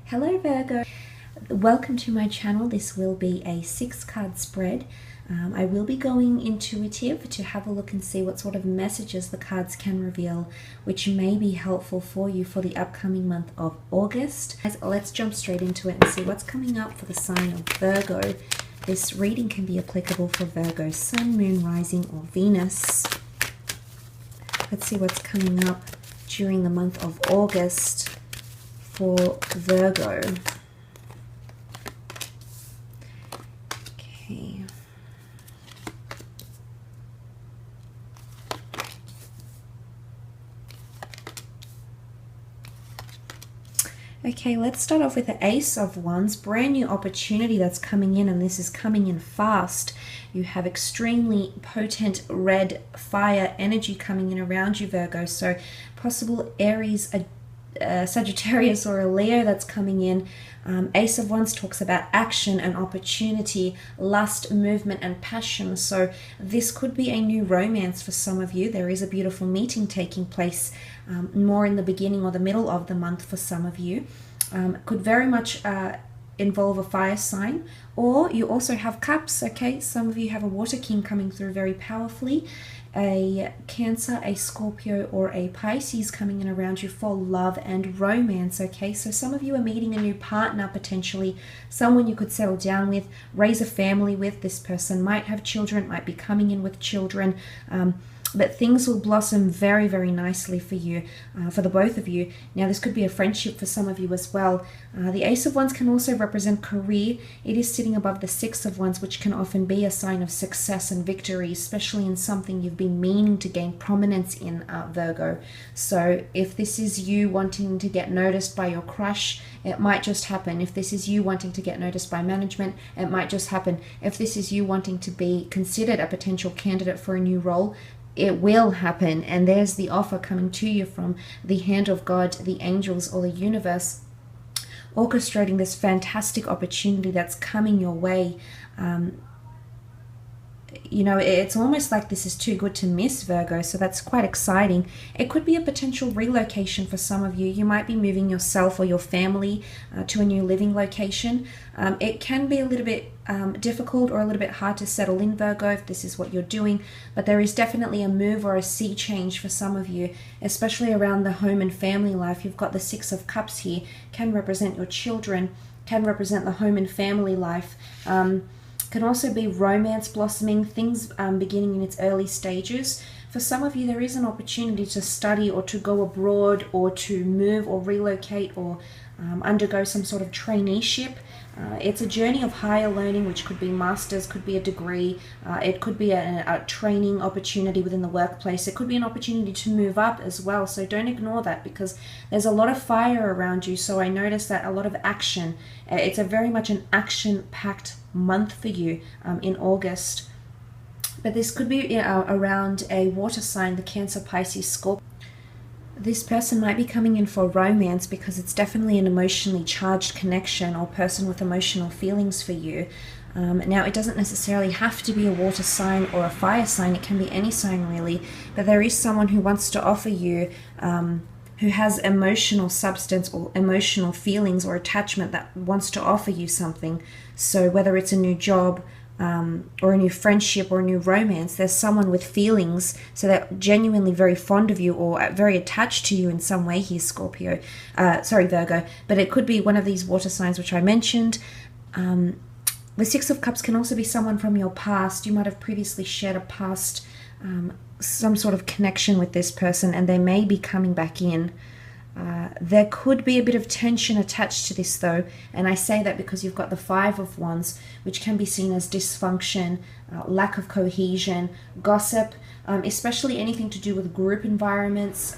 Hello Virgo, welcome to my channel. This will be a 6-card spread. I will be going intuitive to have a look and see what sort of messages the cards can reveal, which may be helpful for you for the upcoming month of August. Let's jump straight into it and see what's coming up for the sign of Virgo. This reading can be applicable for Virgo, Sun, Moon, Rising, or Venus. Let's see what's coming up during the month of August for Virgo. Okay. Okay, let's start off with the Ace of Wands. Brand new opportunity that's coming in, and this is coming in fast. You have extremely potent red fire energy coming in around you, Virgo. So possible Aries, Sagittarius, or a Leo that's coming in. Ace of Wands talks about action and opportunity, lust, movement, and passion. So this could be a new romance for some of you. There is a beautiful meeting taking place more in the beginning or the middle of the month for some of you. Could very much involve a fire sign, or you also have cups. Okay, some of you have a water king coming through very powerfully, a Cancer, a Scorpio, or a Pisces coming in around you for love and romance. Okay, so some of you are meeting a new partner, potentially someone you could settle down with, raise a family with. This person might have children, might be coming in with children, but things will blossom very, very nicely for you, for the both of you. Now, this could be a friendship for some of you as well. The Ace of Wands can also represent career. It is sitting above the Six of Wands, which can often be a sign of success and victory, especially in something you've been meaning to gain prominence in, Virgo. So if this is you wanting to get noticed by your crush, it might just happen. If this is you wanting to get noticed by management, it might just happen. If this is you wanting to be considered a potential candidate for a new role, it will happen. And there's the offer coming to you from the hand of God, the angels, or the universe, orchestrating this fantastic opportunity that's coming your way. You know, it's almost like this is too good to miss, Virgo, so that's quite exciting. It could be a potential relocation for some of you. You might be moving yourself or your family to a new living location. It can be a little bit difficult or a little bit hard to settle in, Virgo, if this is what you're doing, but there is definitely a move or a sea change for some of you, especially around the home and family life. You've got the Six of Cups here, can represent your children, can represent the home and family life. Can also be romance blossoming, things beginning in its early stages. For some of you, there is an opportunity to study or to go abroad or to move or relocate or undergo some sort of traineeship. It's a journey of higher learning, which could be masters, could be a degree, it could be a training opportunity within the workplace. It could be an opportunity to move up as well. So don't ignore that, because there's a lot of fire around you. So I noticed that a lot of action. It's a very much an action-packed month for you in August. But this could be around a water sign, the Cancer, Pisces, Scorpio. This person might be coming in for romance because it's definitely an emotionally charged connection or person with emotional feelings for you. Now, it doesn't necessarily have to be a water sign or a fire sign. It can be any sign, really. But there is someone who wants to offer you, who has emotional substance or emotional feelings or attachment, that wants to offer you something. So whether it's a new job, or a new friendship or a new romance, there's someone with feelings, so they're genuinely very fond of you or very attached to you in some way here, Scorpio. Virgo. But it could be one of these water signs which I mentioned. The Six of Cups can also be someone from your past. You might have previously shared a past, some sort of connection with this person, and they may be coming back in. There could be a bit of tension attached to this, though, and I say that because you've got the Five of Wands, which can be seen as dysfunction, lack of cohesion, gossip, especially anything to do with group environments,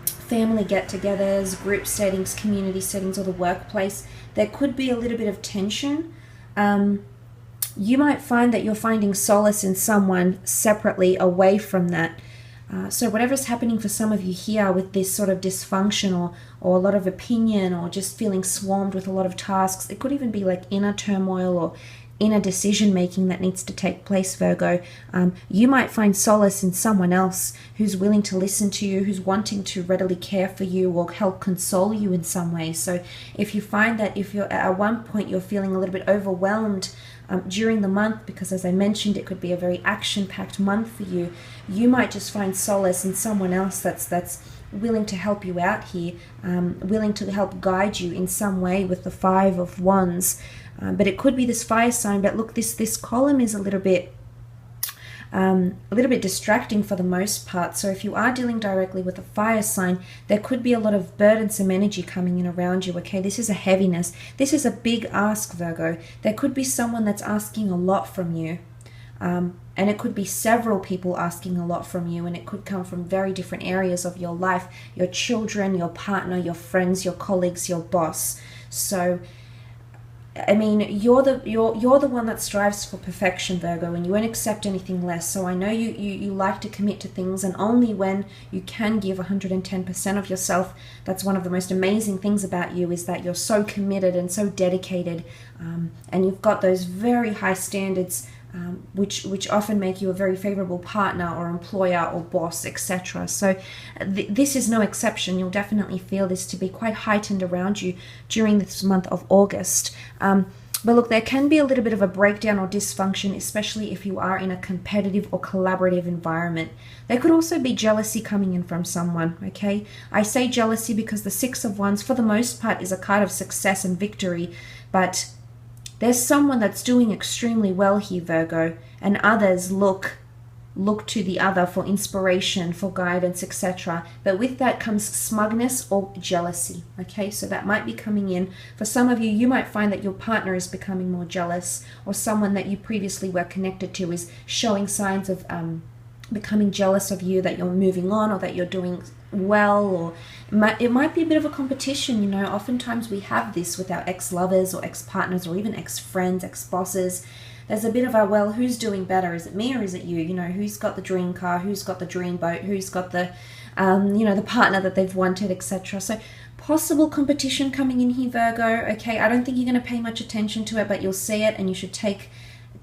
family get-togethers, group settings, community settings, or the workplace. There could be a little bit of tension. You might find that you're finding solace in someone separately away from that. So whatever's happening for some of you here with this sort of dysfunction or a lot of opinion or just feeling swarmed with a lot of tasks, it could even be like inner turmoil or inner decision making that needs to take place, Virgo. You might find solace in someone else who's willing to listen to you, who's wanting to readily care for you or help console you in some way. So if you find that if you're at one point you're feeling a little bit overwhelmed during the month, because as I mentioned, it could be a very action-packed month for you, you might just find solace in someone else that's willing to help you out here, willing to help guide you in some way with the Five of Wands. But it could be this fire sign. But look, this column is a little bit distracting for the most part. So if you are dealing directly with a fire sign, there could be a lot of burdensome energy coming in around you. Okay, this is a heaviness. This is a big ask, Virgo. There could be someone that's asking a lot from you. And it could be several people asking a lot from you, and it could come from very different areas of your life, your children, your partner, your friends, your colleagues, your boss. So I mean, you're the one that strives for perfection, Virgo, and you won't accept anything less. So I know you like to commit to things, and only when you can give 110% of yourself. That's one of the most amazing things about you, is that you're so committed and so dedicated, and you've got those very high standards, which often make you a very favorable partner or employer or boss, etc. So this is no exception. You'll definitely feel this to be quite heightened around you during this month of August. But look, there can be a little bit of a breakdown or dysfunction, especially if you are in a competitive or collaborative environment. There could also be jealousy coming in from someone, okay? I say jealousy because the Six of Wands, for the most part, is a card of success and victory, but there's someone that's doing extremely well here, Virgo, and others look to the other for inspiration, for guidance, etc. But with that comes smugness or jealousy, okay? So that might be coming in. For some of you, you might find that your partner is becoming more jealous, or someone that you previously were connected to is showing signs of becoming jealous of you, that you're moving on or that you're doing well, or it might be a bit of a competition. You know, oftentimes we have this with our ex-lovers or ex-partners or even ex-friends, ex-bosses. There's a bit of a, well, who's doing better? Is it me or is it you? You know, who's got the dream car? Who's got the dream boat? Who's got the, the partner that they've wanted, etc. So possible competition coming in here, Virgo. Okay, I don't think you're going to pay much attention to it, but you'll see it, and you should take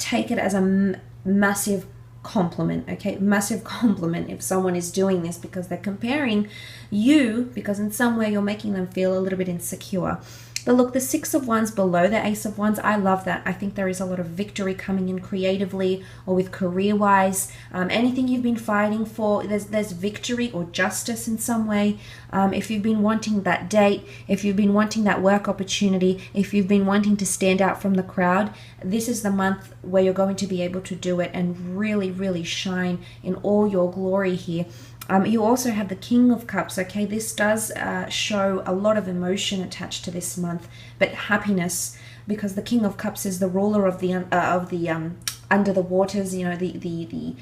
it as a massive compliment, okay? Massive compliment if someone is doing this, because they're comparing you, because in some way you're making them feel a little bit insecure. But look, the Six of Wands below the Ace of Wands, I love that. I think there is a lot of victory coming in creatively or with career-wise. Anything you've been fighting for, there's victory or justice in some way. If you've been wanting that date, if you've been wanting that work opportunity, if you've been wanting to stand out from the crowd, this is the month where you're going to be able to do it and really, really shine in all your glory here. You also have the King of Cups, okay? This does show a lot of emotion attached to this month, but happiness, because the King of Cups is the ruler of the under the waters, you know, the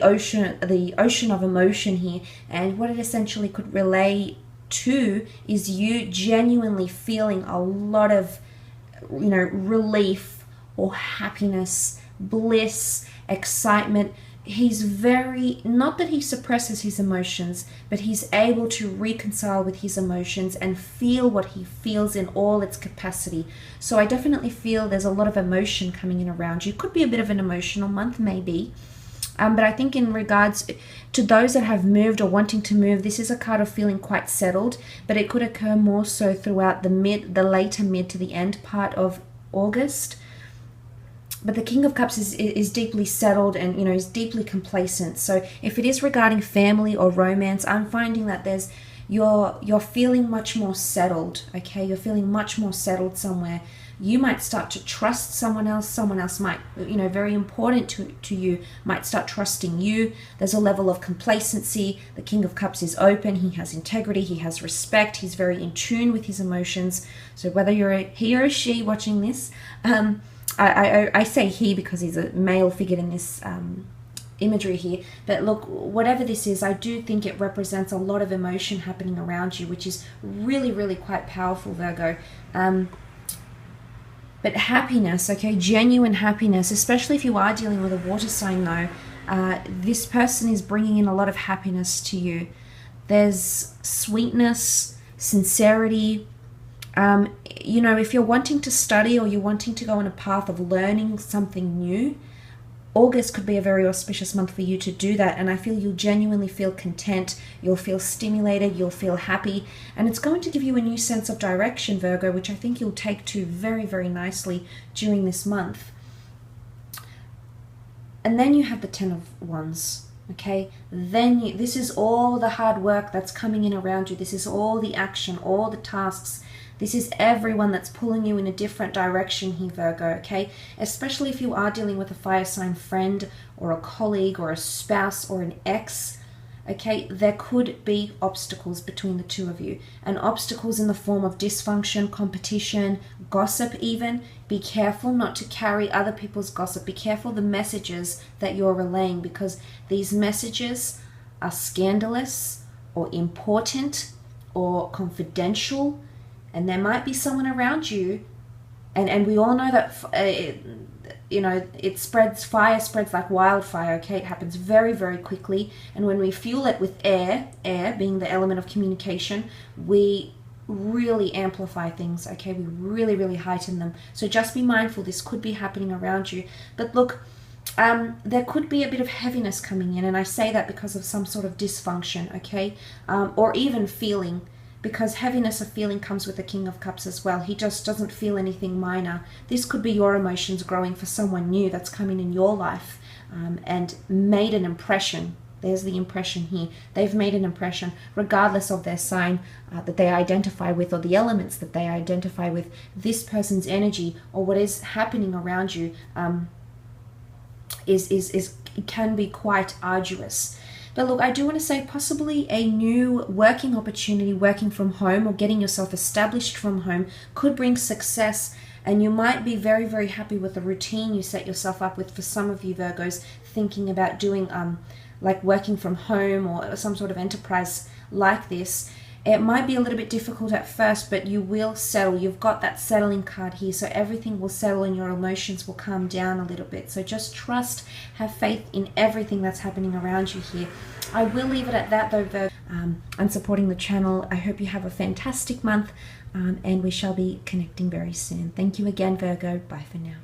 ocean of emotion here. And what it essentially could relay to is you genuinely feeling a lot of, you know, relief or happiness, bliss, excitement. He's very, not that he suppresses his emotions, but he's able to reconcile with his emotions and feel what he feels in all its capacity. So I definitely feel there's a lot of emotion coming in around you. Could be a bit of an emotional month, maybe. But I think in regards to those that have moved or wanting to move, this is a card of feeling quite settled, but it could occur more so throughout the later mid to the end part of August. But the King of Cups is deeply settled and, you know, is deeply complacent. So if it is regarding family or romance, I'm finding that you're feeling much more settled, okay? You're feeling much more settled somewhere. You might start to trust someone else might, you know, very important to you, might start trusting you. There's a level of complacency. The King of Cups is open, he has integrity, he has respect, he's very in tune with his emotions. So whether you're a he or a she watching this, I say he because he's a male figure in this imagery here. But look, whatever this is, I do think it represents a lot of emotion happening around you, which is really, really quite powerful, Virgo. But happiness, okay, genuine happiness, especially if you are dealing with a water sign though, this person is bringing in a lot of happiness to you. There's sweetness, sincerity, You know, if you're wanting to study or you're wanting to go on a path of learning something new, August could be a very auspicious month for you to do that, and I feel you'll genuinely feel content, you'll feel stimulated, you'll feel happy, and it's going to give you a new sense of direction, Virgo, which I think you'll take to very, very nicely during this month. And then you have the Ten of Wands, okay? Then this is all the hard work that's coming in around you. This is all the action, all the tasks. This is everyone that's pulling you in a different direction here, Virgo, okay? Especially if you are dealing with a fire sign friend or a colleague or a spouse or an ex, okay? There could be obstacles between the two of you. And obstacles in the form of dysfunction, competition, gossip even. Be careful not to carry other people's gossip. Be careful the messages that you're relaying, because these messages are scandalous or important or confidential. And there might be someone around you, and we all know that, you know, fire spreads like wildfire, okay? It happens very, very quickly. And when we fuel it with air being the element of communication, we really amplify things, okay? We really, really heighten them. So just be mindful, this could be happening around you. But look, there could be a bit of heaviness coming in, and I say that because of some sort of dysfunction, okay? Or even feeling, because heaviness of feeling comes with the King of Cups as well. He just doesn't feel anything minor. This could be your emotions growing for someone new that's coming in your life and made an impression. There's the impression here. They've made an impression, regardless of their sign that they identify with or the elements that they identify with. This person's energy or what is happening around you it can be quite arduous. But look, I do want to say possibly a new working opportunity, working from home or getting yourself established from home could bring success, and you might be very, very happy with the routine you set yourself up with. For some of you Virgos, thinking about doing like working from home or some sort of enterprise like this. It might be a little bit difficult at first, but you will settle. You've got that settling card here, so everything will settle and your emotions will calm down a little bit. So just trust, have faith in everything that's happening around you here. I will leave it at that though, Virgo, and supporting the channel. I hope you have a fantastic month, and we shall be connecting very soon. Thank you again, Virgo. Bye for now.